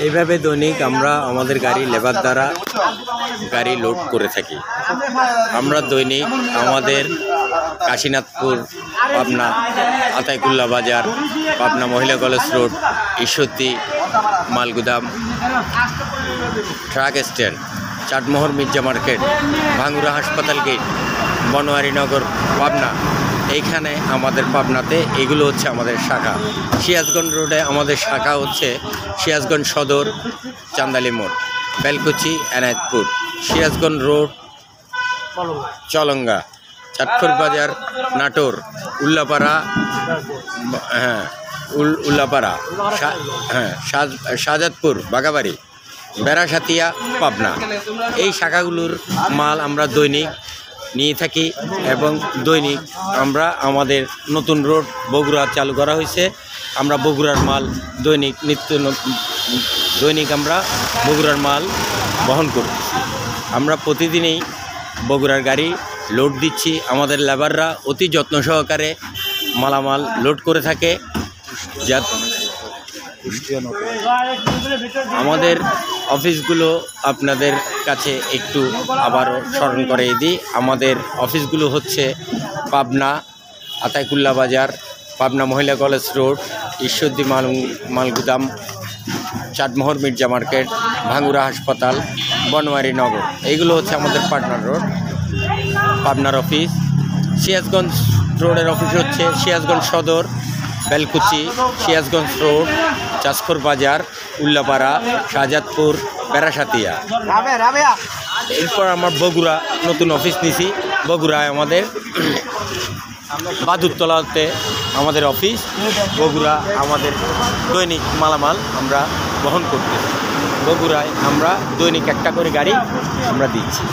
এইভাবে দৈনিক আমরা আমাদের গাড়ি লেবার দ্বারা গাড়ি লোড করে থাকি। আমরা দৈনিক আমাদের কাশীনাথপুর, পাবনা, আতাইকুল্লা বাজার, পাবনা মহিলা কলেজ রোড, ঈশ্বরদী, মালগুদাম, truck stand, Chatmohar Mirza market, Bhangura হাসপাতাল গেট, বনোয়ারিনগর, পাবনা, এইখানে আমাদের পাবনাতে এগুলো হচ্ছে আমাদের শাখা। সিরাজগঞ্জ রোডে আমাদের শাখা হচ্ছে সিরাজগঞ্জ সদর, চান্দালি মোড়, বেলকুচি, এনায়েতপুর, সিরাজগঞ্জ রোড, চলঙ্গা, চাটখোর বাজার, নাটোর, উল্লাপাড়া, উল্লাপাড়া, শাহজাদপুর, বাগাবাড়ি, বেড়াসাতিয়া, পাবনা। এই শাখাগুলোর মাল আমরা দৈনিক নিয়ে থাকি এবং দৈনিক আমরা আমাদের নতুন রোড বগুড়া চালু করা হয়েছে। আমরা বগুড়ার মাল দৈনিক আমরা বগুড়ার মাল বহন করতেছি। আমরা প্রতিদিনই বগুড়ার গাড়ি লোড দিচ্ছি। আমাদের লেবাররা অতি যত্ন সহকারে মালামাল লোড করে থাকে। আমাদের অফিসগুলো আপনাদের কাছে একটু আবারও স্মরণ করে দিই। আমাদের অফিসগুলো হচ্ছে পাবনা আতাইকুল্লা বাজার, পাবনা মহিলা কলেজ রোড, ঈশ্বরদী মালগুদাম, চাটমোহর মির্জা মার্কেট, ভাঙ্গুরা হাসপাতাল, বনোয়ারিনগর, এইগুলো হচ্ছে আমাদের পার্টনার রোড, পাবনার অফিস। সিরাজগঞ্জ রোডের অফিস হচ্ছে সিরাজগঞ্জ সদর, বেলকুচি, সিরাজগঞ্জ রোড, চাষখোর বাজার, উল্লাপাড়া, শাহজাদপুর, বেড়াসাতিয়া। এরপর আমার বগুড়া নতুন অফিস নিছি। বগুড়ায় আমাদের বাদুরতলাতে আমাদের অফিস। বগুড়া আমাদের দৈনিক মালামাল আমরা বহন করতেছি। বগুড়ায় আমরা দৈনিক একটা করে গাড়ি আমরা দিচ্ছি।